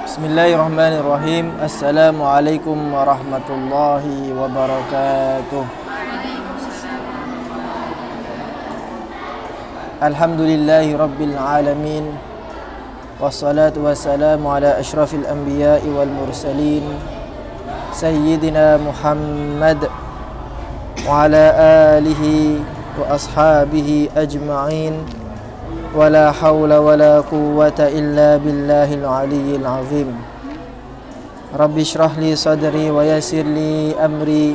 Bismillahirrahmanirrahim. Assalamualaikum warahmatullahi wabarakatuh. Alhamdulillahi rabbil alamin. Wassalatu wassalamu ala ashrafil anbiya'i wal mursalin Sayyidina Muhammad wa ala alihi wa ashabihi ajma'in. Wala hawla wala quwwata illa billahil aliyyil azim. Rabbi shrah li sadri wa yassir li amri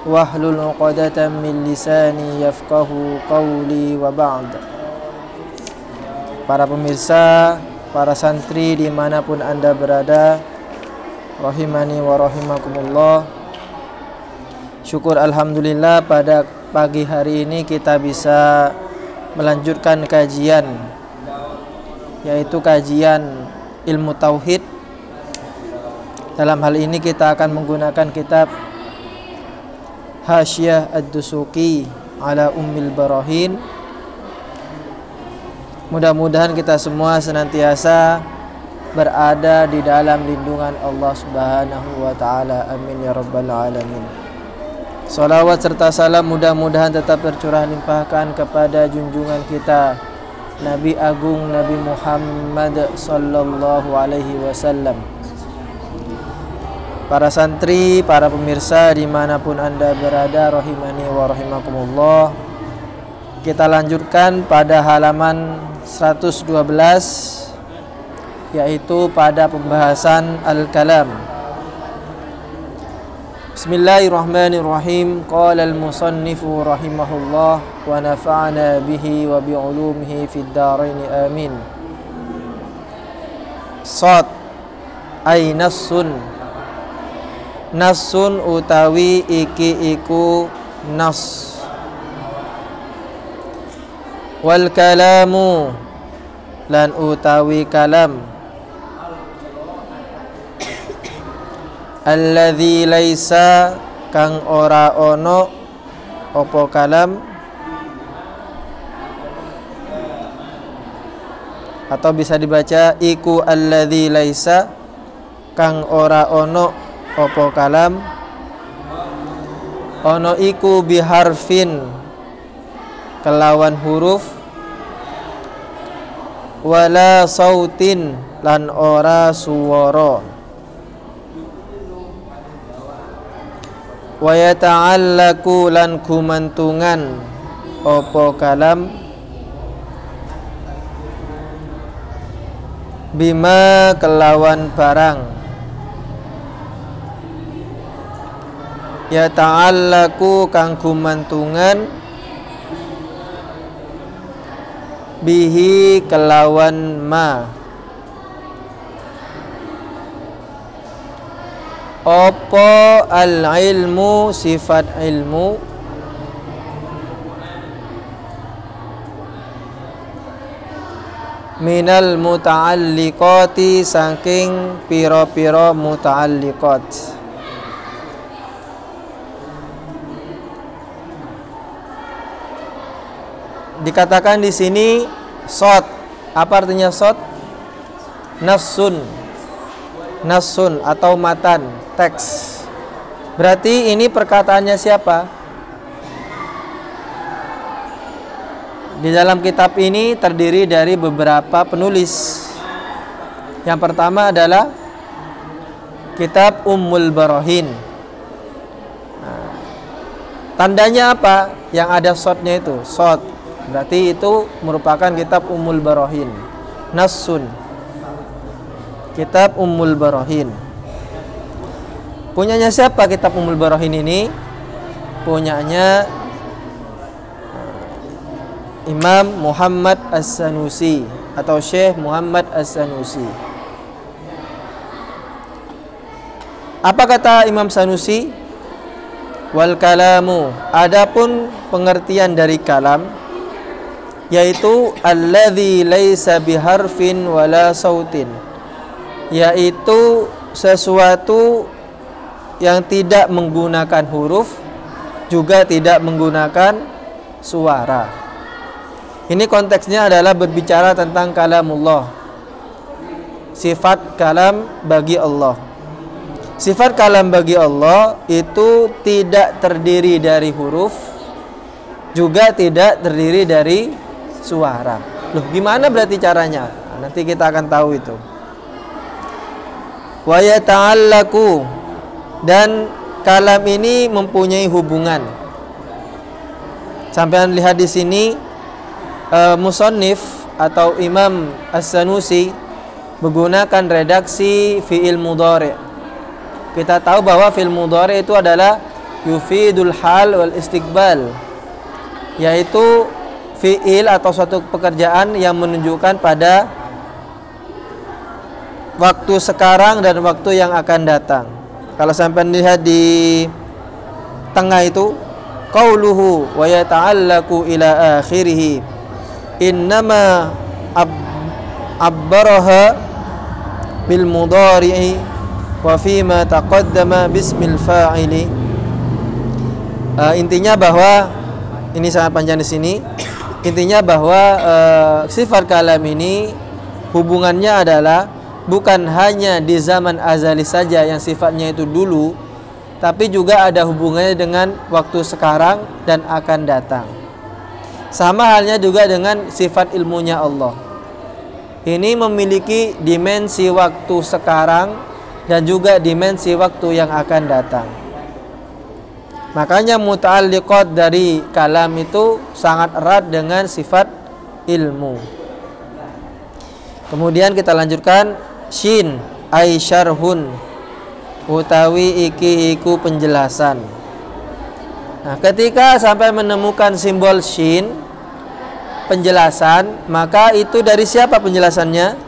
wahlul 'uqdatam min lisani yafqahu qawli wa ba'd. Para pemirsa, para santri dimanapun anda berada, rahimani wa rahimakumullah. Syukur alhamdulillah pada pagi hari ini kita bisa melanjutkan kajian, yaitu kajian ilmu tauhid. Dalam hal ini kita akan menggunakan kitab Hasyiyah Ad-Dusuki ala Ummil Barahin. Mudah-mudahan kita semua senantiasa berada di dalam lindungan Allah Subhanahu wa taala. Amin ya rabbal alamin. Salawat serta salam mudah-mudahan tetap tercurah limpahkan kepada junjungan kita Nabi Agung Nabi Muhammad sallallahu alaihi wasallam. Para santri, para pemirsa dimanapun anda berada, rahimani wa rahimakumullah. Kita lanjutkan pada halaman 112, yaitu pada pembahasan Al-Kalam. Bismillahirrahmanirrahim. Qala al-musannifu rahimahullah wa nafa'ana bihi wa bi'ulumihi fid dharain amin. Sad ay nassun. Nassun utawi iki iku nas. Wal kalamu lan utawi kalam. Alladzi laisa kang ora ono opo kalam, atau bisa dibaca iku alladzi laisa kang ora ono opo kalam. Ono iku biharfin kelawan huruf, wala sautin lan ora suwara. Wa yata'allaku lan kumantungan opo kalam bima kelawan barang. Yata'allaku kang kumantungan bihi kelawan ma. Opo al-ilmu sifat ilmu, minal muta'alliqati saking piro-piro muta'alliqat. Dikatakan di sini sod. Apa artinya sod? Nassun. Nassun atau matan, teks. Berarti ini perkataannya siapa? Di dalam kitab ini terdiri dari beberapa penulis. Yang pertama adalah kitab Ummul Barahin. Nah, tandanya apa? Yang ada shotnya itu, shot. Berarti itu merupakan kitab Ummul Barahin. Nassun, kitab Ummul Barahin. Punyanya siapa kitab Ummul Barahin ini? Punyanya Imam Muhammad As-Sanusi atau Syekh Muhammad As-Sanusi. Apa kata Imam Sanusi? Wal kalamu, adapun pengertian dari kalam, yaitu alladzi laisa biharfin wala sautin, yaitu sesuatu yang tidak menggunakan huruf juga tidak menggunakan suara. Ini konteksnya adalah berbicara tentang kalamullah. sifat kalam bagi Allah. Sifat kalam bagi Allah itu tidak terdiri dari huruf, juga tidak terdiri dari suara. Loh, gimana berarti caranya? Nah, nanti kita akan tahu itu. Wa yata'allaku, dan kalam ini mempunyai hubungan. Sampai lihat di sini musannif atau Imam As-Sanusi menggunakan redaksi fi'il mudhari'. Kita tahu bahwa fi'il mudhari' itu adalah yufidul hal wal istiqbal, yaitu fi'il atau suatu pekerjaan yang menunjukkan pada waktu sekarang dan waktu yang akan datang. Kalau sampai lihat di tengah itu, qauluhu wa yata'allaku ila akhirih, innama abbaraha bil mudhari'i wa fima taqaddama bismil fa'ili. Intinya bahwa ini sangat panjang di sini. Intinya bahwa sifat kalam ini hubungannya adalah bukan hanya di zaman azali saja yang sifatnya itu dulu, tapi juga ada hubungannya dengan waktu sekarang dan akan datang. Sama halnya juga dengan sifat ilmunya Allah. Ini memiliki dimensi waktu sekarang dan juga dimensi waktu yang akan datang. Makanya muta'alliqat dari kalam itu sangat erat dengan sifat ilmu. Kemudian kita lanjutkan, shin ay syarhun, utawi iki iku penjelasan. Nah, ketika sampai menemukan simbol shin, penjelasan, maka itu dari siapa penjelasannya?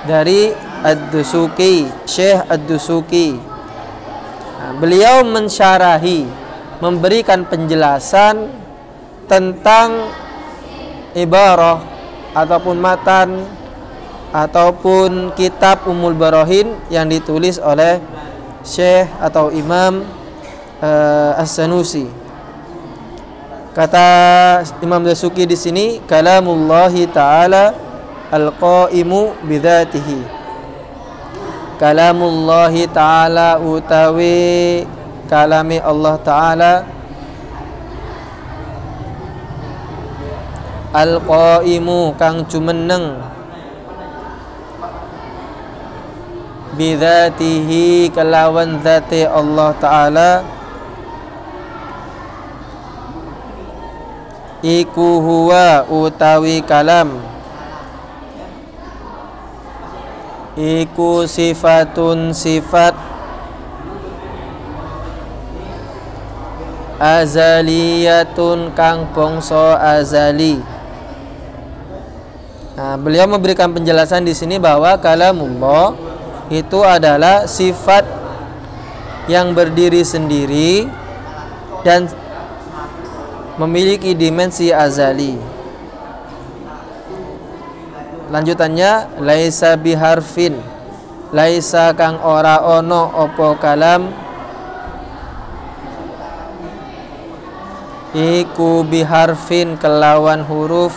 Dari Ad-Dusuki, Syekh Ad-Dusuki. Nah, beliau mensyarahi, memberikan penjelasan tentang ibarah ataupun matan ataupun kitab Ummul Barahin yang ditulis oleh Syekh atau Imam As-Sanusi. Kata Imam Dasuki di sini, kalamullahi ta'ala al-qaimu bidzatihi. Kalamullahi ta'ala utawi kalami Allah ta'ala al-qaimu kang jumeneng bidzatihi kelawan zati Allah ta'ala iku huwa utawi kalam iku sifatun sifat azaliyatun kang bangsa azali. Nah, beliau memberikan penjelasan di sini bahwa kalamullah itu adalah sifat yang berdiri sendiri dan memiliki dimensi azali. Lanjutannya, laisa biharfin, laisa kang ora ono opo kalam iku biharfin kelawan huruf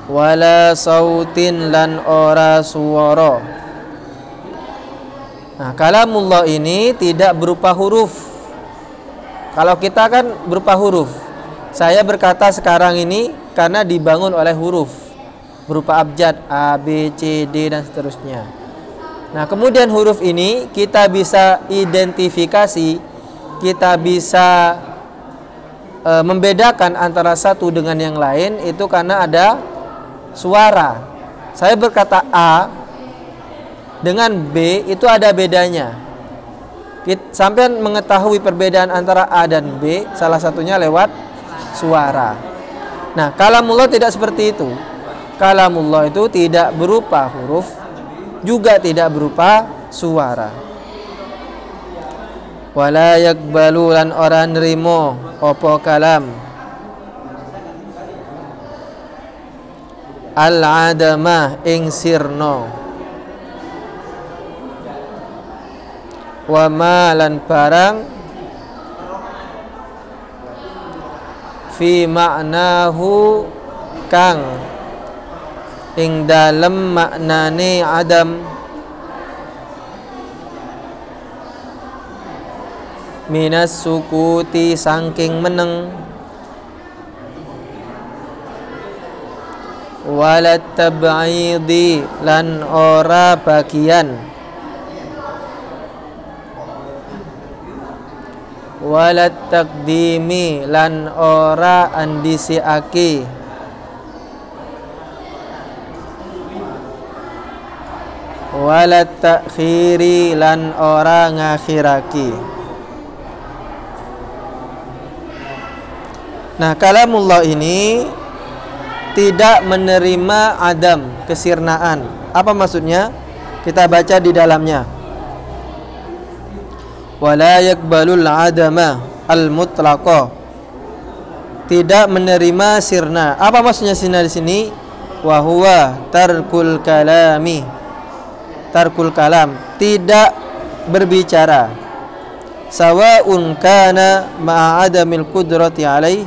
wala sautin lan ora suara. Nah, kalamullah ini tidak berupa huruf. Kalau kita kan berupa huruf. Saya berkata sekarang ini karena dibangun oleh huruf berupa abjad A, B, C, D dan seterusnya. Nah, kemudian huruf ini kita bisa identifikasi, kita bisa membedakan antara satu dengan yang lain itu karena ada suara. Saya berkata A dengan B itu ada bedanya. Sampai mengetahui perbedaan antara A dan B, salah satunya lewat suara. Nah, kalamullah tidak seperti itu. Kalamullah itu tidak berupa huruf, juga tidak berupa suara. Wala yakbalu lan ora nrimo apa kalam al-adamah ing sirna wa ma lan barang fi ma'nahu kang ing dalem maknane adam minas sukuti sangking meneng walat tab'idi lan ora bagian walat takdimi lan ora andisiake walat takhiri lan ora ngakhiraki. Nah, kalamullah ini tidak menerima adam, kesirnaan. Apa maksudnya? Kita baca di dalamnya. Wala yakbalul adama al-mutlaqa. Tidak menerima sirna. Apa maksudnya sirna di sini? Wa huwa tarkul kalami. Tarkul kalam, tidak berbicara. Sawa'un kana ma'a adamil qudrati alaih,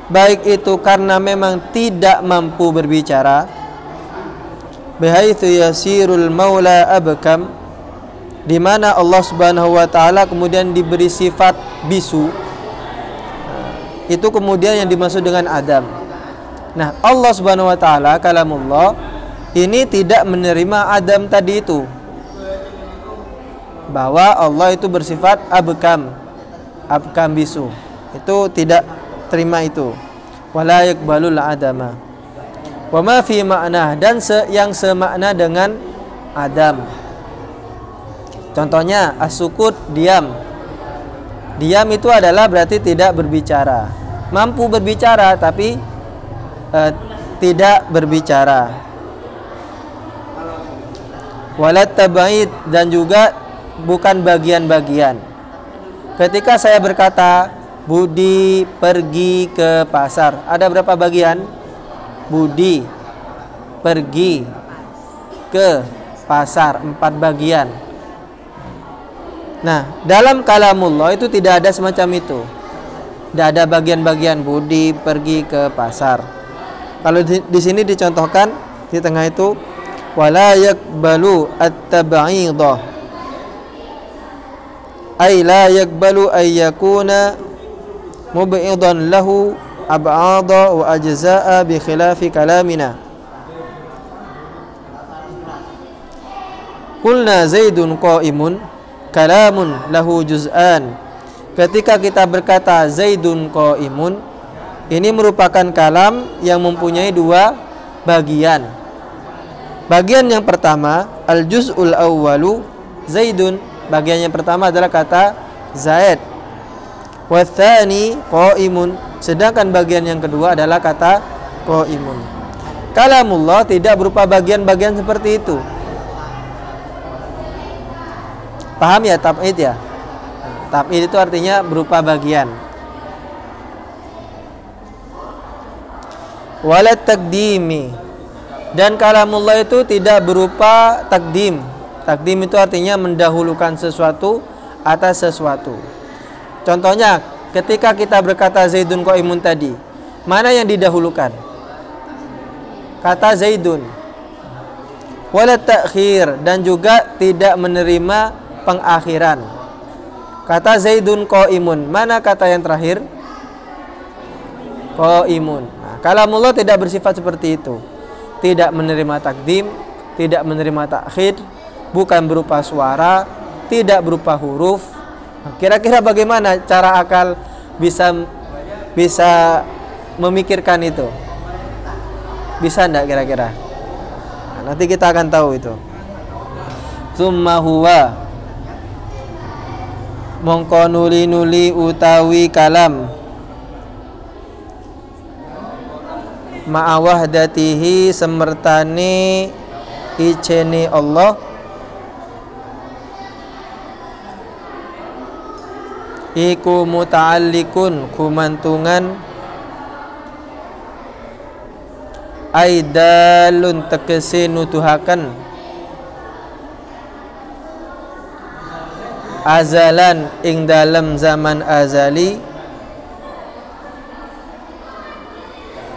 baik itu karena memang tidak mampu berbicara, bihaitsu yasirul maula abkam, di mana Allah Subhanahu wa taala kemudian diberi sifat bisu. Itu kemudian yang dimaksud dengan Adam. Nah, Allah Subhanahu wa taala kalamullah ini tidak menerima Adam tadi itu, bahwa Allah itu bersifat abkam bisu. Itu tidak terima itu. Wala yakbalul adama. Wa ma fi ma'nah, dan yang semakna dengan Adam. Contohnya as-sukut, diam. Diam itu adalah berarti tidak berbicara. Mampu berbicara tapi tidak berbicara. Walat tabaid, dan juga bukan bagian-bagian. Ketika saya berkata Budi pergi ke pasar, ada berapa bagian? Budi pergi ke pasar, 4 bagian. Nah, dalam kalamullah itu tidak ada semacam itu. Tidak ada bagian-bagian Budi pergi ke pasar. Kalau di sini dicontohkan di tengah itu wala yakbalu at-tab'idha, ay la yakbalu ay yakuna mub'idan lahu ab'ada wa ajza'a bi khilafi kalamina. Qulna Zaidun qa'imun kalamun lahu juz'an. Ketika kita berkata Zaidun qa'imun, ini merupakan kalam yang mempunyai 2 bagian. Bagian yang pertama, al-juz'ul awwalu Zaidun. Bagian yang pertama adalah kata Zaid. Wa tsani qa'imun. Sedangkan bagian yang kedua adalah kata qa'imun. Kalamullah tidak berupa bagian-bagian seperti itu. Paham ya tab'id ya? Tab'id itu artinya berupa bagian. Walat takdimi, dan kalamullah itu tidak berupa takdim. Takdim itu artinya mendahulukan sesuatu atas sesuatu. Contohnya, ketika kita berkata Zaidun qa'imun tadi, mana yang didahulukan? Kata Zaidun. Walat takhir, dan juga tidak menerima pengakhiran. Kata Zaidun qa'imun, mana kata yang terakhir? Qa'imun. Nah, kalamullah tidak bersifat seperti itu. Tidak menerima takdim, tidak menerima takhir, bukan berupa suara, tidak berupa huruf. Kira-kira bagaimana cara akal bisa memikirkan itu? Bisa enggak kira-kira? Nah, nanti kita akan tahu itu. Tsumma huwa, mongko nuli utawi kalam ma'a wahdatihi semertane icene Allah iku muta'allikun kumantungan aidalun tegese nuduhaken azalan ing dalam zaman azali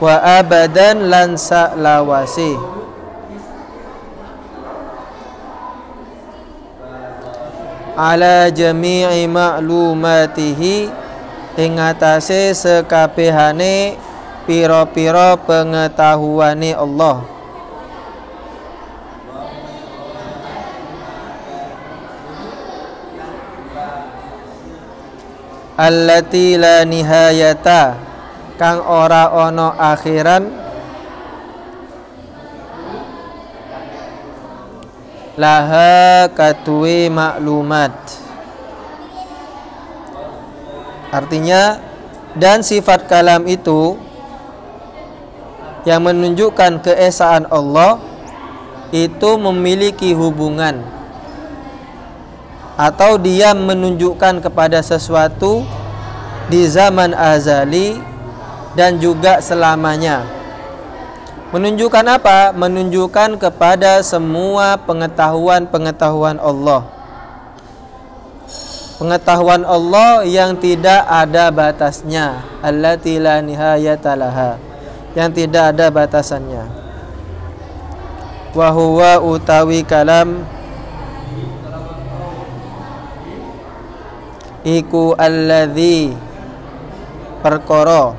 wa abadan lan saklawase. Ala jami'i ma'lumatihi ing atase sekabehane pira-pira pengetahuane Allah. Allati la nihayata kang ora ana akhiran laha katui maklumat. Artinya, dan sifat kalam itu yang menunjukkan keesaan Allah itu memiliki hubungan atau dia menunjukkan kepada sesuatu di zaman azali dan juga selamanya. Menunjukkan apa? Menunjukkan kepada semua pengetahuan Allah. Pengetahuan Allah yang tidak ada batasnya, allati la nihayata laha, yang tidak ada batasannya. Wa huwa utawi kalam iku alladzi perkara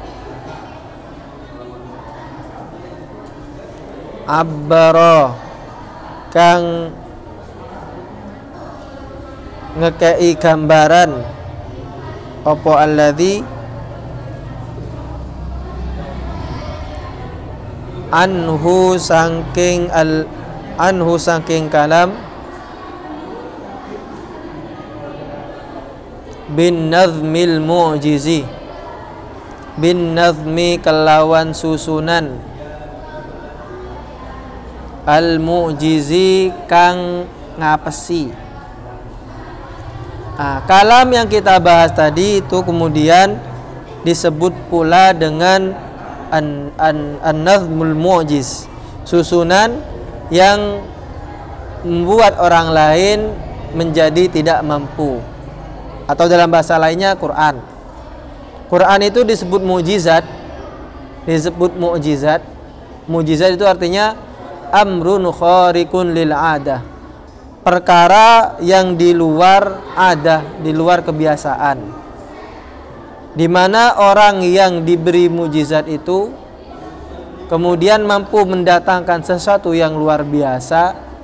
abbara kang ngekei gambaran apa alladzi anhu saking kalam bin nazmil mu'jizi, bin nazmi kelawan susunan, al mu'jizi kang ngapesi. Kalam yang kita bahas tadi itu kemudian disebut pula dengan an-nazmul mu'jiz, susunan yang membuat orang lain menjadi tidak mampu. Atau dalam bahasa lainnya Quran. Quran itu disebut mukjizat. Disebut mukjizat. Mukjizat itu artinya amrun khariqun lil adah. Perkara yang di luar adah, di luar kebiasaan. Di mana orang yang diberi mukjizat itu kemudian mampu mendatangkan sesuatu yang luar biasa,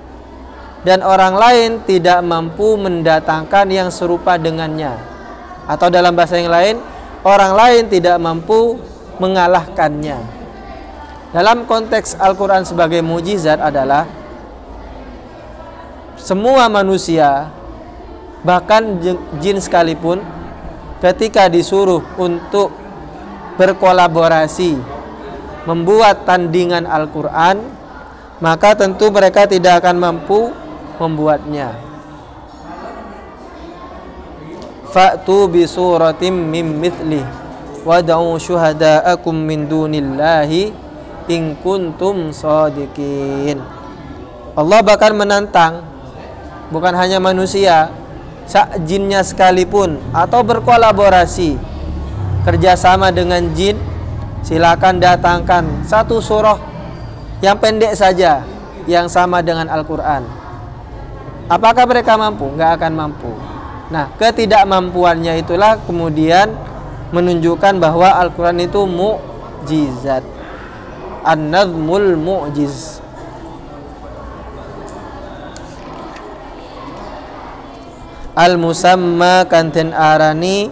dan orang lain tidak mampu mendatangkan yang serupa dengannya. Atau dalam bahasa yang lain, orang lain tidak mampu mengalahkannya. Dalam konteks Al-Quran sebagai mukjizat adalah semua manusia, bahkan jin sekalipun, ketika disuruh untuk berkolaborasi membuat tandingan Al-Quran, maka tentu mereka tidak akan mampu membuatnya. Fa'tu bi suratim mim mithli wad'u syuhada'akum min dunillahi in kuntum shadiqin. Allah bahkan menantang bukan hanya manusia, jinnya sekalipun, atau berkolaborasi kerjasama dengan jin, silakan datangkan satu surah yang pendek saja yang sama dengan Al-Quran. Apakah mereka mampu? Nggak akan mampu. Nah, ketidakmampuannya itulah kemudian menunjukkan bahwa Al-Quran itu mu'jizat. An-nazmul mu'jiz. Al-musamma kanten arani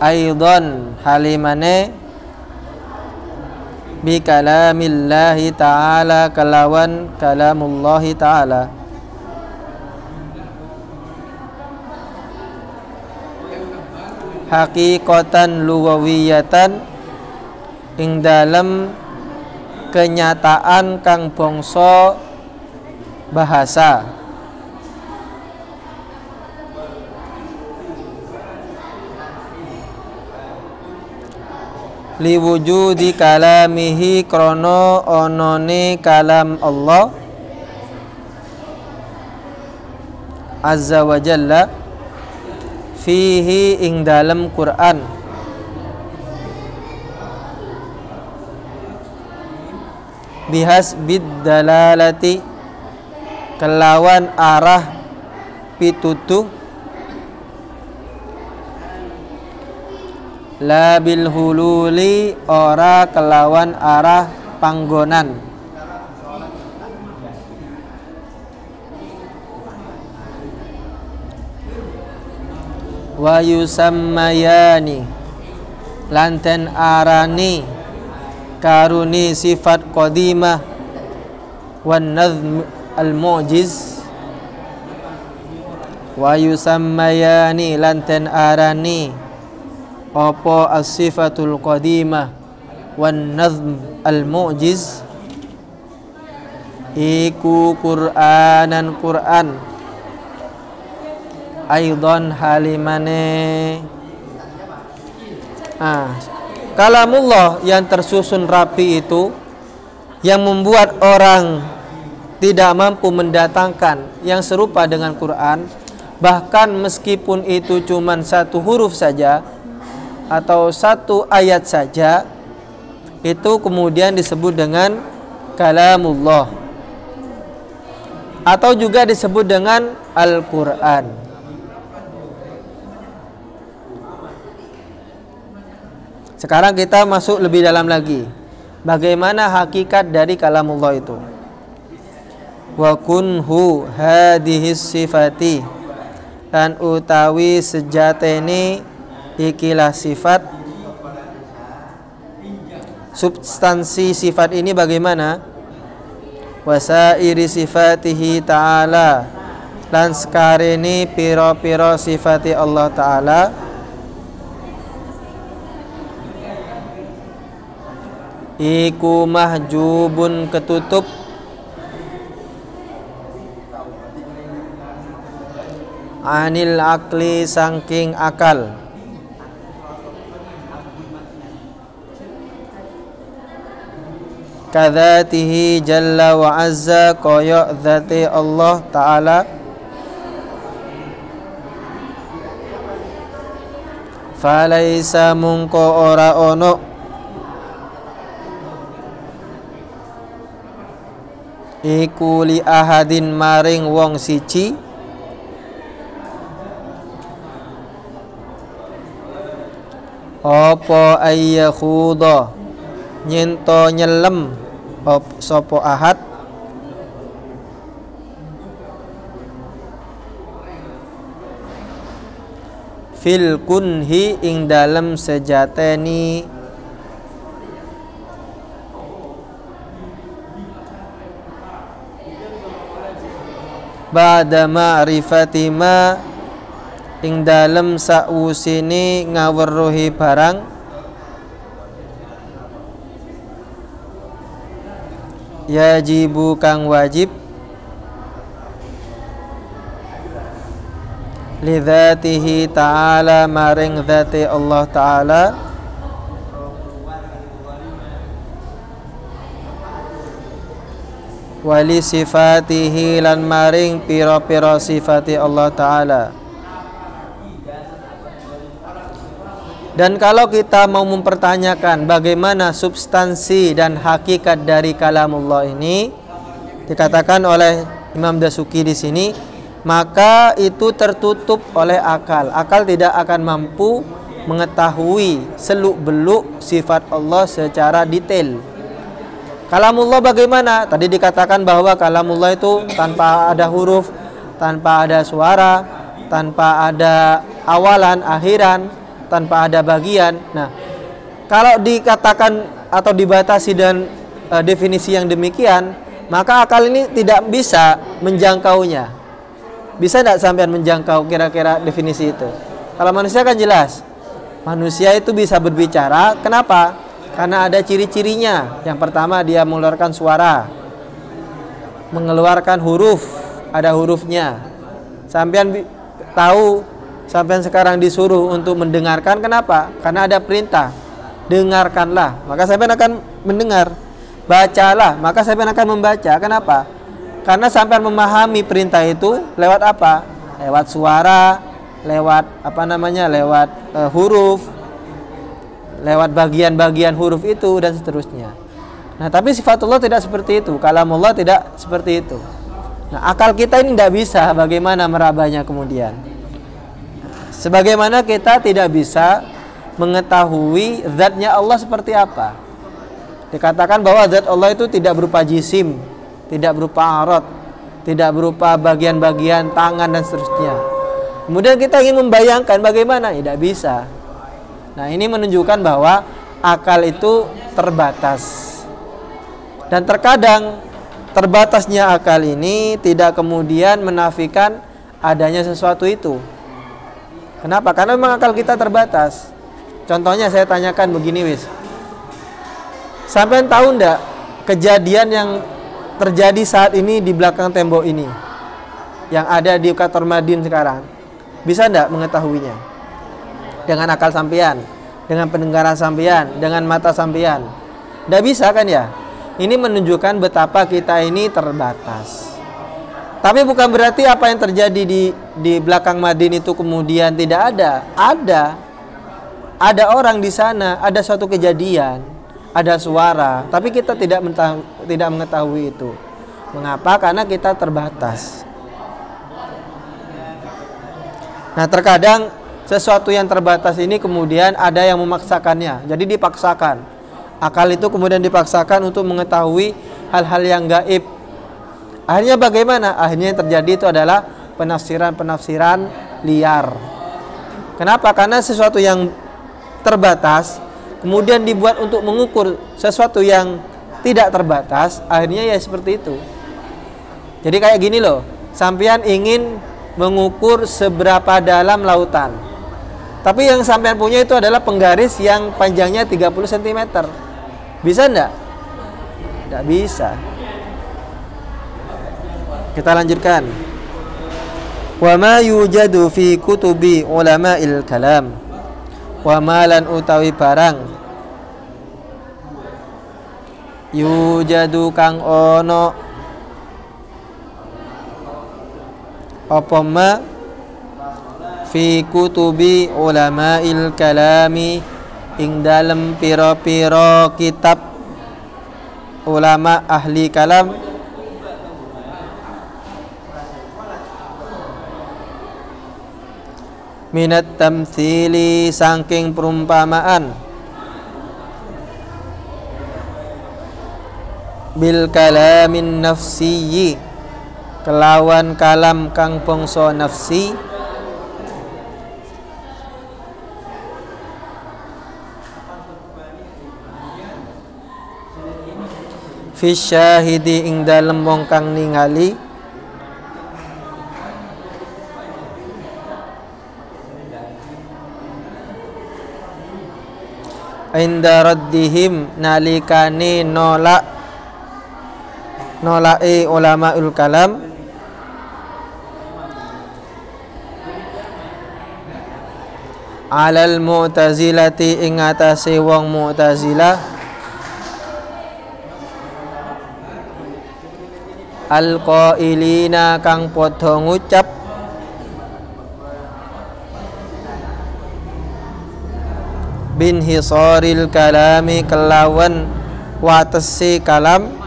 aidan halimane bi kalamillahi ta'ala kalawan kalamullahi ta'ala. Hakikatan luwawiyatan ing dalam kenyataan kang bangsa bahasa. Liwujudi kalamihi krono onone kalam Allah azza wa jalla fihi ing dalam Quran bihasbid dalalati kelawan arah pitutuh, la bil hululi ora kelawan arah panggonan. Wa yusammayani lanten arani karuni sifat qadimah wan nazm al mu'jiz. Wa yusammayani lanten arani apa as-sifatul qadimah wan nazm al mu'jiz iku Qur'anan Qur'an aidan halimane. Kalamullah yang tersusun rapi itu yang membuat orang tidak mampu mendatangkan yang serupa dengan Quran, bahkan meskipun itu cuma satu huruf saja atau satu ayat saja, itu kemudian disebut dengan kalamullah atau juga disebut dengan Al-Quran. Sekarang kita masuk lebih dalam lagi. Bagaimana hakikat dari kalamullah itu? Wa kunhu hadhis sifati, dan utawi sejatene ikilah sifat. Substansi sifat ini bagaimana? Wasairi sifatihi ta'ala, lan sekarene pira-pira sifati Allah Ta'ala iku mahjubun ketutup anil akli sangking akal, kadzatihi jalla wa azza kaya dzati Allah Ta'ala, falaisa mungko ora ono iku li ahadin maring wong siji apa ayyakhuda nyento nyelem sapa ahad fil kunhi ing dalem sejateni ba'da ma'rifati ma ing dalem sausine ngaweruhi barang yajibu kang wajib li dzatihi ta'ala maring dzati Allah Ta'ala wali sifatihi lan maring pira-pira sifati Allah Ta'ala. Dan kalau kita mau mempertanyakan bagaimana substansi dan hakikat dari kalamullah ini, dikatakan oleh Imam Dasuki di sini, maka itu tertutup oleh akal. Akal tidak akan mampu mengetahui seluk-beluk sifat Allah secara detail. Kalamullah bagaimana? Tadi dikatakan bahwa kalamullah itu tanpa ada huruf, tanpa ada suara, tanpa ada awalan, akhiran, tanpa ada bagian. Nah, kalau dikatakan atau dibatasi dengan definisi yang demikian, maka akal ini tidak bisa menjangkaunya. Bisa tidak sampean menjangkau kira-kira definisi itu? Kalau manusia kan jelas. Manusia itu bisa berbicara, kenapa? Karena ada ciri-cirinya. Yang pertama dia mengeluarkan suara, mengeluarkan huruf, ada hurufnya. Sampean tahu, sampean sekarang disuruh untuk mendengarkan, kenapa? Karena ada perintah, dengarkanlah, maka sampean akan mendengar. Bacalah, maka sampean akan membaca. Kenapa? Karena sampean memahami perintah itu lewat apa? Lewat suara, lewat lewat huruf, lewat bagian-bagian huruf itu dan seterusnya. Nah, tapi sifatullah tidak seperti itu, kalamullah tidak seperti itu. Nah, akal kita ini tidak bisa bagaimana merabanya kemudian. Sebagaimana kita tidak bisa mengetahui zatnya Allah seperti apa. Dikatakan bahwa zat Allah itu tidak berupa jisim, tidak berupa arad, tidak berupa bagian-bagian tangan dan seterusnya. Kemudian kita ingin membayangkan bagaimana, tidak bisa. Nah, ini menunjukkan bahwa akal itu terbatas. Dan terkadang terbatasnya akal ini tidak kemudian menafikan adanya sesuatu itu. Kenapa? Karena memang akal kita terbatas. Contohnya saya tanyakan begini, wis. Sampai tahu enggak kejadian yang terjadi saat ini di belakang tembok ini, yang ada di kantor Madin sekarang? Bisa enggak mengetahuinya? Dengan akal sampean, dengan pendengaran sampean, dengan mata sampean. Enggak bisa kan ya? Ini menunjukkan betapa kita ini terbatas. Tapi bukan berarti apa yang terjadi di belakang Madin itu kemudian tidak ada. Ada orang di sana, ada suatu kejadian, ada suara, tapi kita tidak mengetahui itu. Mengapa? Karena kita terbatas. Nah, terkadang sesuatu yang terbatas ini kemudian ada yang memaksakannya. Jadi dipaksakan. Akal itu kemudian dipaksakan untuk mengetahui hal-hal yang gaib. Akhirnya bagaimana? Akhirnya yang terjadi itu adalah penafsiran-penafsiran liar. Kenapa? Karena sesuatu yang terbatas kemudian dibuat untuk mengukur sesuatu yang tidak terbatas, akhirnya ya seperti itu. Jadi kayak gini loh, sampean ingin mengukur seberapa dalam lautan, tapi yang sampean punya itu adalah penggaris yang panjangnya 30 cm. Bisa enggak? Enggak bisa. Kita lanjutkan. Wa ma yujadu fi kutubi ulama'il kalam. Wa malan utawi barang yujadu kang ono apa ma fi kutubi ulama'il kalami ing dalem pira-pira kitab ulama ahli kalam minat tamtsili saking perumpamaan bil kalamin nafsiyyi kelawan kalam kang bangsa nafsi fi syahidi ing dalem wong kang ningali inda raddihim nalikane nolai ulamaul kalam alal mu'tazilati ing atase wong mu'tazilah alqailina kang padha ngucap bin hisaril kalami kelawan watesi kalam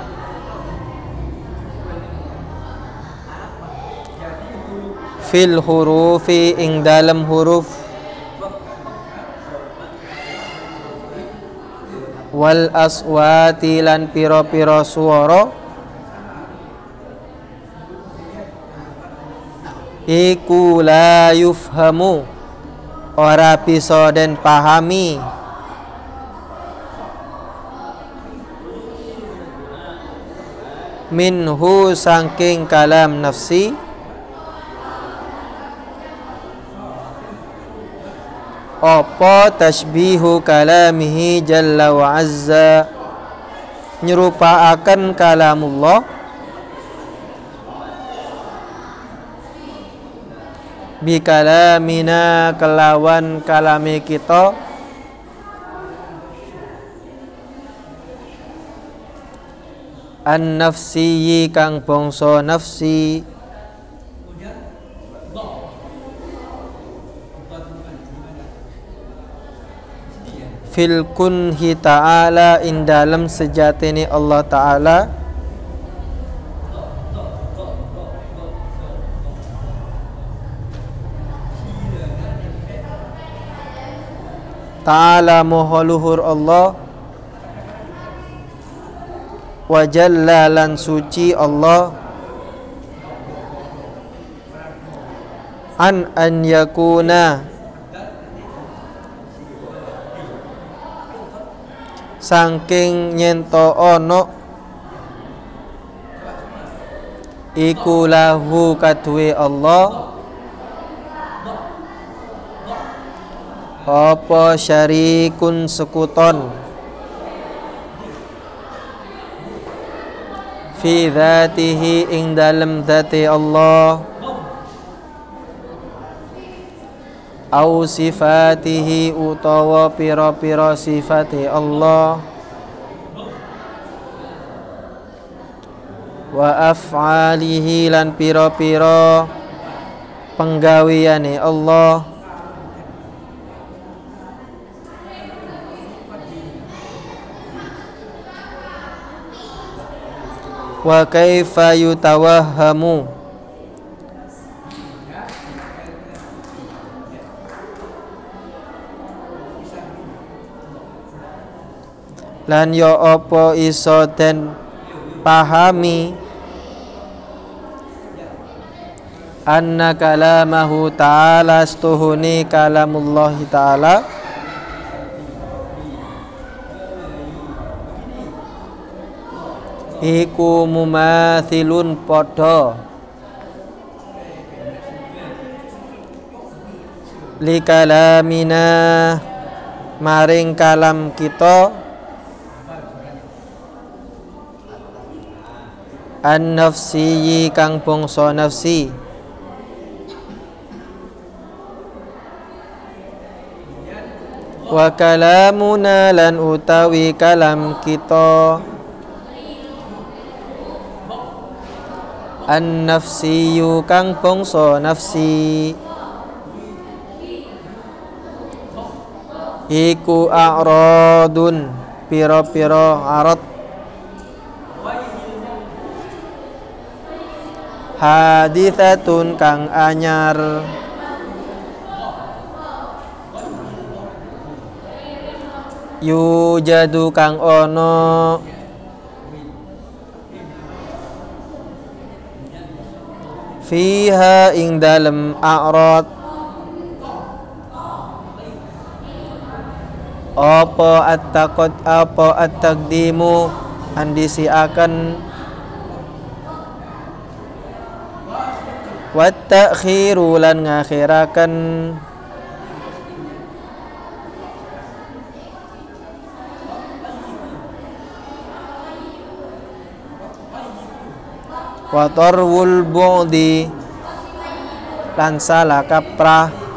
fil hurufi ing dalam huruf wal aswati lan pira-pira swara iku la yufhamu ora bisa den pahami minhu saking kalam nafsi apa tasbihu kalamihi jalla wa azza nyerupaaken kalamullah bi kalamina kelawan kalame kita an nafsiyyi kang bangsa nafsi fil kunhi ta'ala ing dalem sejatine Allah Ta'ala Ta'ala moho luhur Allah wa jalla lan suci Allah an yakuna saking nyento ono iku lahu kadue Allah apa syarikun sekuton fi dzatihi ing dalem dzati Allah au sifatihi utawa pira-pira sifati Allah wa af'alihi lan pira-pira penggaweane Allah wa kaifa yutawahhamu lan yo apa iso den pahami anna kalamahu ta'ala stuhuni kalamullahi ta'ala iku mumathilun podo li kalamina maring kalam kita an nafsi kang bangsa nafsi wa kalamuna lan utawi kalam kita an nafsiyu kang bangsa nafsi iku a'radun pira-pira arad hadithatun kang anyar yujadu kang ono fiha ing dalem a'rad apa at-taqdimu andisi akan wa ta'khiru lan ngakhiraken wa tarwul bu'di lan salah kaprah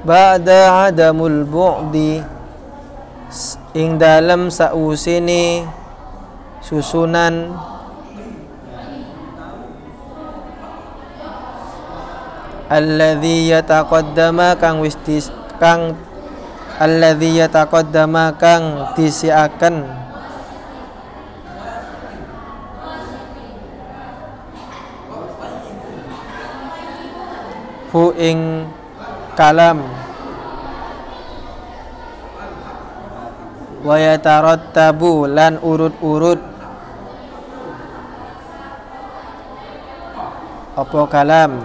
ba'da adamul bu'di ing dalem sausine susunan alladzi yataqaddama kang alladzi yataqaddama kang disiaken hu ing kalam wa yatarattabu lan urut-urut apa kalam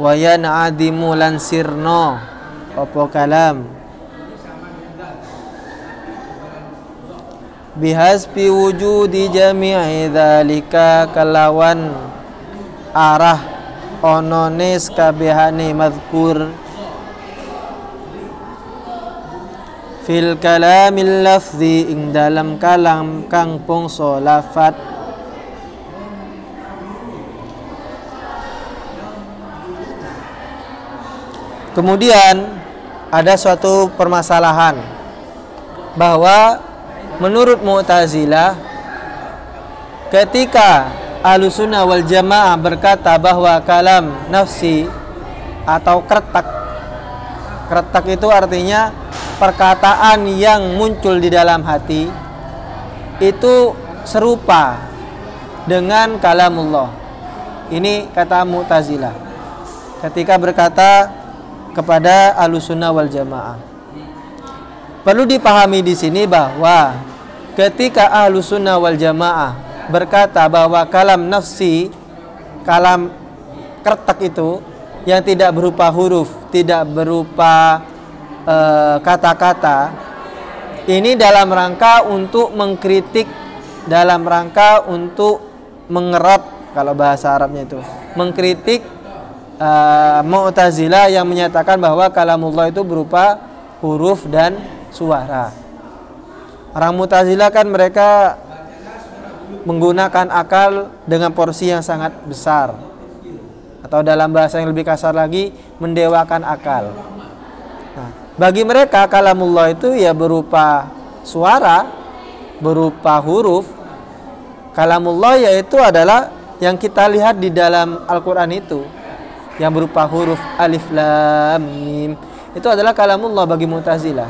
wa yan'adimu lan sirna apa kalam bihasbi wujudi jami'i dzalika kalawan arah onone sakabehane mazkur fil kalamil lafzi ing dalam kalam kang bangsa lafat kemudian ada suatu permasalahan bahwa menurut Mu'tazilah ketika Ahlussunnah wal Jamaah berkata bahwa kalam nafsi atau kretek itu artinya perkataan yang muncul di dalam hati itu serupa dengan kalamullah. Ini kata Mu'tazilah ketika berkata kepada Ahlussunnah wal Jamaah. Perlu dipahami di sini bahwa ketika Ahlussunnah wal Jamaah berkata bahwa kalam nafsi, kalam kretek itu yang tidak berupa huruf, tidak berupa kata-kata, ini dalam rangka untuk mengkritik, dalam rangka untuk mengerap, kalau bahasa Arabnya itu mengkritik Mu'tazilah yang menyatakan bahwa kalamullah itu berupa huruf dan suara. Orang Mu'tazilah kan mereka menggunakan akal dengan porsi yang sangat besar, atau dalam bahasa yang lebih kasar lagi, mendewakan akal. Nah, bagi mereka kalamullah itu ya berupa suara, berupa huruf. Kalamullah yaitu adalah yang kita lihat di dalam Al-Quran itu, yang berupa huruf alif lam mim, itu adalah kalamullah bagi Mu'tazilah.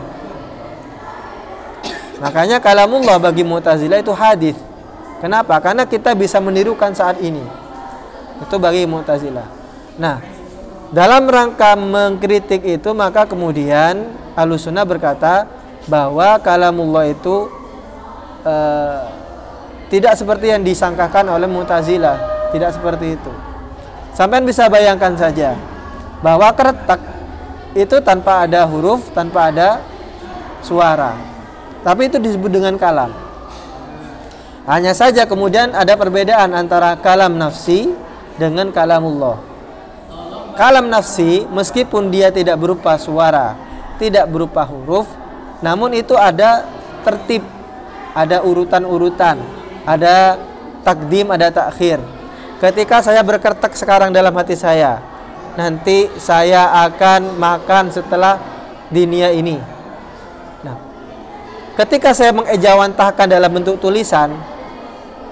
Makanya kalamullah bagi Mu'tazilah itu hadis. Kenapa? Karena kita bisa menirukan saat ini. Itu bagi Mu'tazilah. Nah, dalam rangka mengkritik itu, maka kemudian Ahlussunnah berkata bahwa kalamullah itu tidak seperti yang disangkakan oleh Mu'tazilah. Tidak seperti itu. Sampai bisa bayangkan saja bahwa kretek itu tanpa ada huruf, tanpa ada suara, tapi itu disebut dengan kalam. Hanya saja kemudian ada perbedaan antara kalam nafsi dengan kalamullah. Kalam nafsi meskipun dia tidak berupa suara, tidak berupa huruf, namun itu ada tertib, ada urutan-urutan, ada takdim, ada takhir. Ketika saya berkertek sekarang dalam hati saya, nanti saya akan makan setelah dunia ini. Nah, ketika saya mengejawantahkan dalam bentuk tulisan,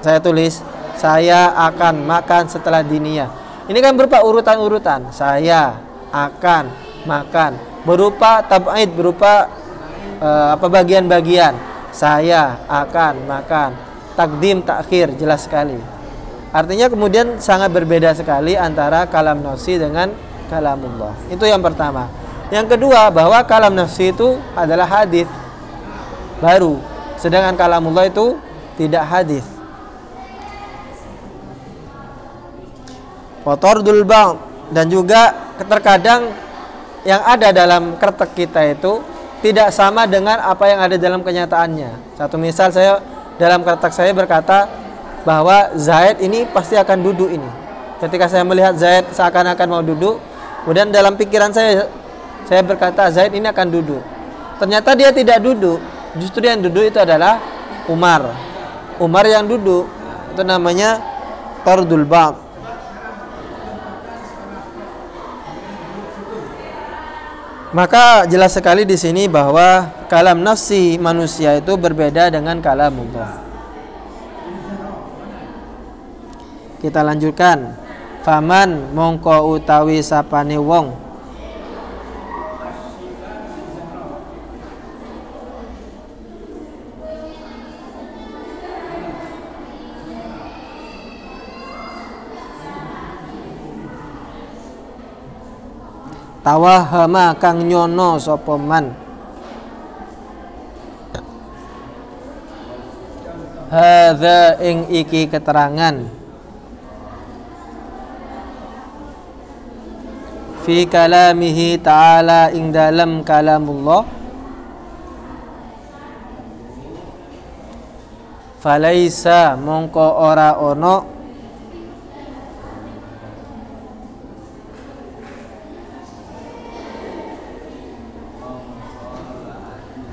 saya tulis, saya akan makan setelah dunia. Ini kan berupa urutan-urutan. Saya akan makan. Berupa tab'id, berupa bagian-bagian. Saya akan makan. Takdim, takhir, jelas sekali. Artinya kemudian sangat berbeda sekali antara kalam nafsi dengan kalamullah. Itu yang pertama. Yang kedua, bahwa kalam nafsi itu adalah hadis baru, sedangkan kalamullah itu tidak hadis. Watordul ba'd, dan juga terkadang yang ada dalam kretek kita itu tidak sama dengan apa yang ada dalam kenyataannya. Satu misal, saya dalam kretek saya berkata bahwa Zaid ini pasti akan duduk ini. Ketika saya melihat Zaid seakan-akan mau duduk, kemudian dalam pikiran saya berkata Zaid ini akan duduk. Ternyata dia tidak duduk. Justru yang duduk itu adalah Umar. Umar yang duduk. Itu namanya tardul ba'd. Maka jelas sekali di sini bahwa kalam nafsi manusia itu berbeda dengan kalamullah. Kita lanjutkan. Faman mongko utawi sapane wong tawahama kang nyono sapa man hadza ing iki keterangan fi kalamihi ta'ala ing dalam kalamullah falaisa mongko ora ono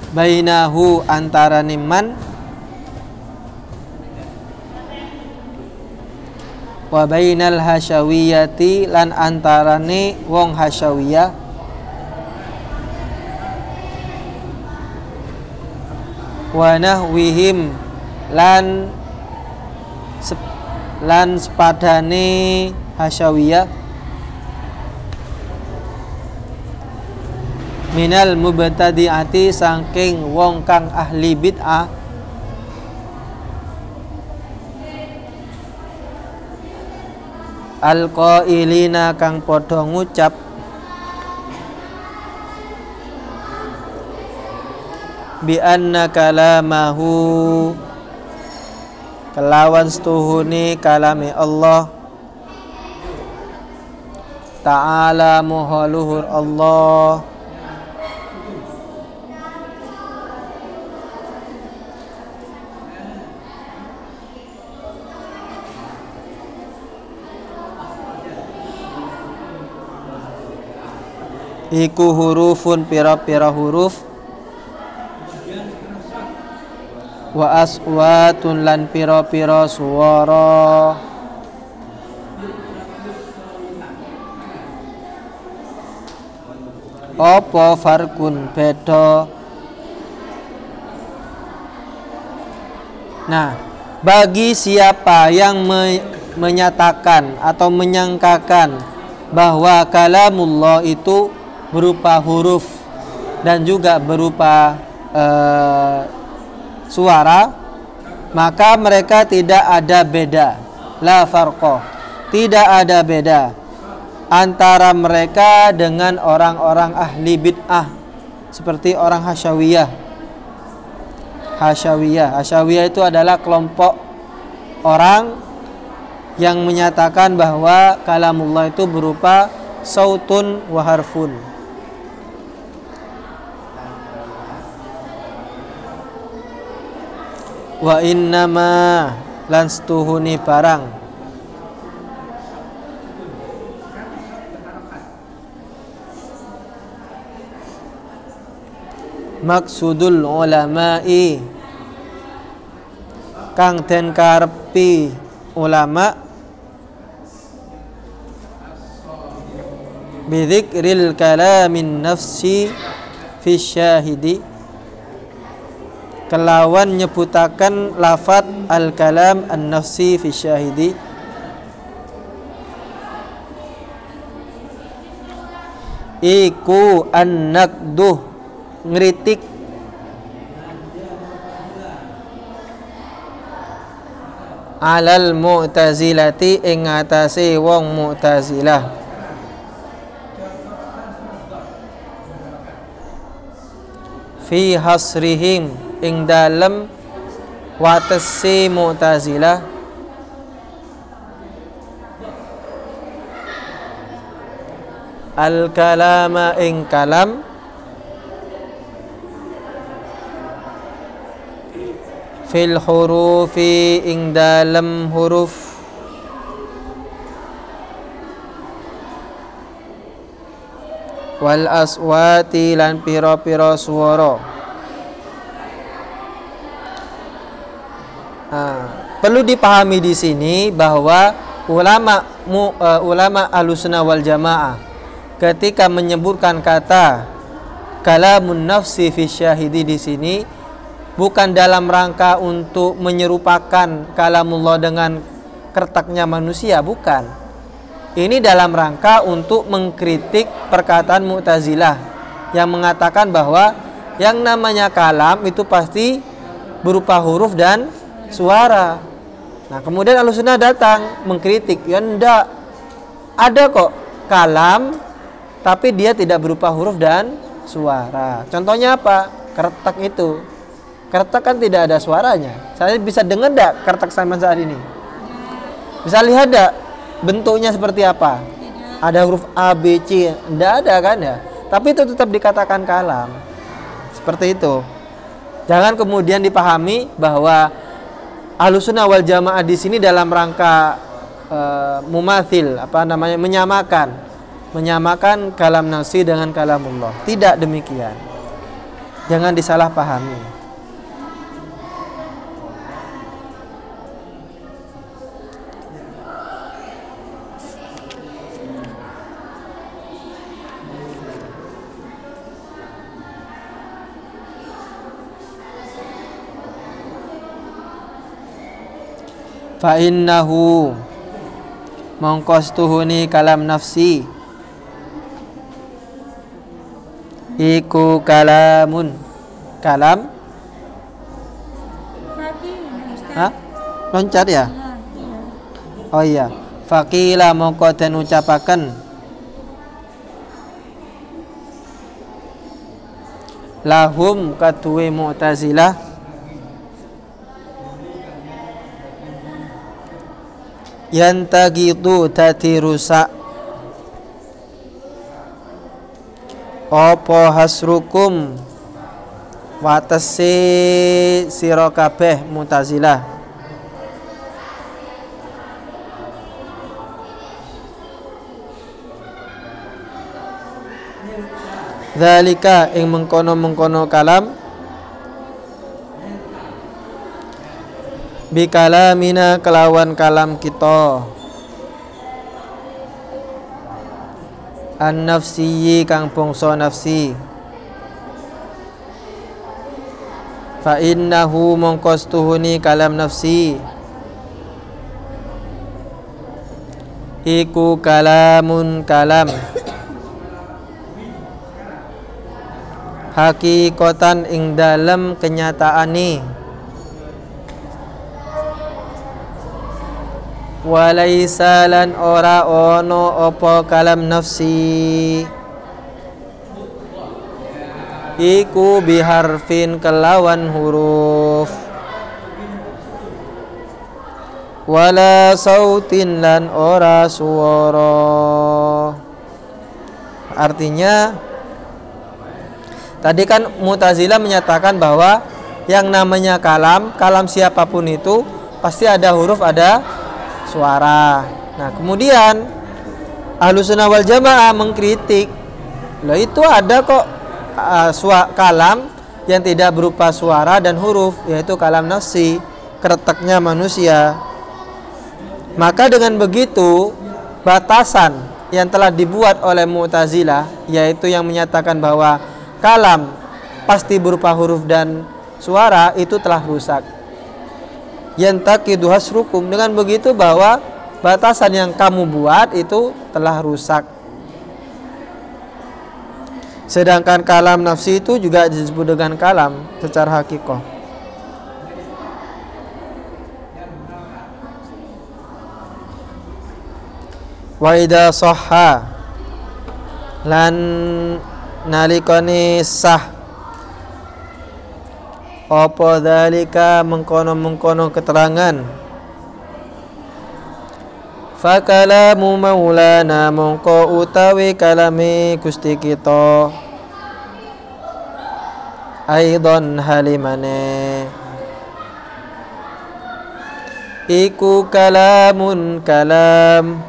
bainahu antarane man wa bainal hasyawiyati lan antarane wong hasyawiyah wa nahwihim lan sepadane hasyawiyah minal mubtadi'ati saking wong kang ahli bid'ah al-qailina kang padha ngucap bi anna kalamahu kelawan setuhune kalame Allah ta'ala moho luhur Allah iku hurufun pira-pira huruf wa aswatun lan pira-pira suara apa farkun beda. Nah, bagi siapa yang menyatakan atau menyangkakan bahwa kalamullah itu berupa huruf dan juga berupa suara, maka mereka tidak ada beda, la farqa, tidak ada beda antara mereka dengan orang-orang ahli bid'ah seperti orang hasyawiyah. Hasyawiyah itu adalah kelompok orang yang menyatakan bahwa kalamullah itu berupa sautun wa harfun. Wa innama lan setuhuni barang maksudul ulama'i kang den karepi ulama bidzikril kalamin nafsi fi syahidi kelawan nyebutaken lafat al-kalam an-nafsi fi syahidi iku an-naqduh ngritik alal mu'tazilati ing atase wong mu'tazilah fi hasrihim ing dalem watesi mu'tazilah al-kalama ing kalam fil hurufi ing dalem huruf wal aswati lan pira-pira swara. Perlu dipahami di sini bahwa ulama Ahlussunnah wal Jamaah ketika menyebutkan kata kalamun nafsi fi syahidi di sini bukan dalam rangka untuk menyerupakan kalamullah dengan kertaknya manusia, bukan. Ini dalam rangka untuk mengkritik perkataan Mu'tazilah yang mengatakan bahwa yang namanya kalam itu pasti berupa huruf dan suara. Nah, kemudian Ahlussunnah datang mengkritik, ya enggak, ada kok kalam tapi dia tidak berupa huruf dan suara. Contohnya apa? Kertak itu. Kertak kan tidak ada suaranya. Saya bisa dengar enggak kertak sampai saat ini? Bisa lihat enggak bentuknya seperti apa? Ada huruf A, B, C, enggak ada kan ya? Tapi itu tetap dikatakan kalam. Seperti itu. Jangan kemudian dipahami bahwa Ahlussunnah wal Jamaah di sini dalam rangka mumathil, menyamakan kalam nafsi dengan kalamullah. Tidak demikian. Jangan disalahpahami. Fa innahu mongkostuhuni kalam nafsi iku kalamun kalam Hah? Loncat ya? Oh iya. Faqila mongko den ucapaken lahum katuwe Mu'tazilah yantagitu dadi rusak apa hasrukum watese sira kabeh Mu'tazilah zalika ing mengkono-mengkono kalam bi kalamina kelawan kalam kita an nafsiyyi kang bangsa nafsi fa innahu mongkostuhuni kalam nafsi iku kalamun kalam hakikatan ing dalem kenyataane walaisa lan ora ono apa kalam nafsi iku biharfin kelawan huruf wala sautin lan ora suara. Artinya tadi kan Mu'tazilah menyatakan bahwa yang namanya kalam siapapun itu pasti ada huruf, ada suara. Nah, kemudian Ahlussunnah wal Jamaah mengkritik, loh itu ada kok kalam yang tidak berupa suara dan huruf, yaitu kalam nafsi, kreteknya manusia. Maka dengan begitu batasan yang telah dibuat oleh Mu'tazilah, yaitu yang menyatakan bahwa kalam pasti berupa huruf dan suara, itu telah rusak. Yantaqidu hasrukum, dengan begitu bahwa batasan yang kamu buat itu telah rusak. Sedangkan kalam nafsi itu juga disebut dengan kalam secara hakikah. Wa idza sahha lan nalikane sah apa dzalika mengkono-mengkono keterangan fa kalamu maulana mongko utawi kalame Gusti kita aidon halimane iku kalamun kalam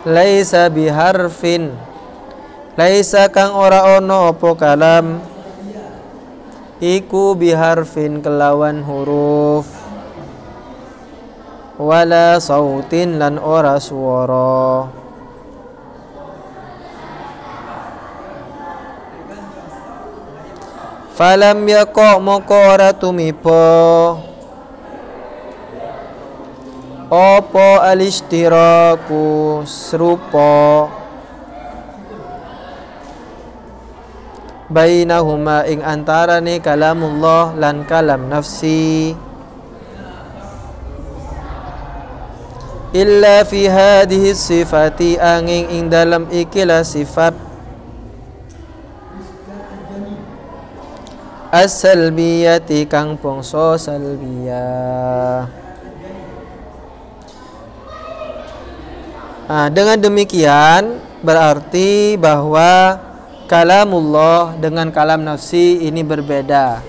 laisa biharfin laisa kang ora ono apa kalam iku biharfin kelawan huruf wala sautin lan ora suara. Falam yaqa moko ora tumiba apa alistiraku serupa bainahuma ing antarane kalamullah lan kalam nafsi illa fi hadhihi sifati angin ing dalam ikilah sifat as-salbiyati kang bangsa salbiyah. Dengan demikian berarti bahwa kalamullah dengan kalam nafsi ini berbeda.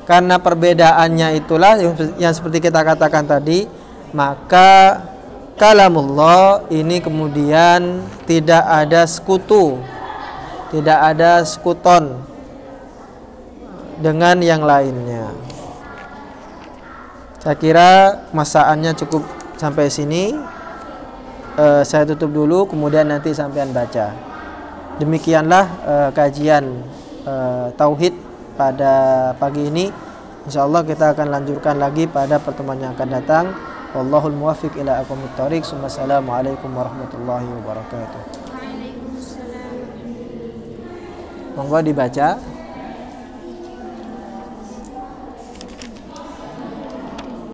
Karena perbedaannya itulah yang seperti kita katakan tadi, maka kalamullah ini kemudian tidak ada sekutu, tidak ada sekuton dengan yang lainnya. Saya kira masaannya cukup sampai sini. Saya tutup dulu, kemudian nanti sampean baca. Demikianlah kajian tauhid pada pagi ini. Insyaallah kita akan lanjutkan lagi pada pertemuan yang akan datang. Wallahul muwaffiq ila aqwamit thoriq. Assalamualaikum warahmatullahi wabarakatuh. Waalaikumsalam. Monggo dibaca.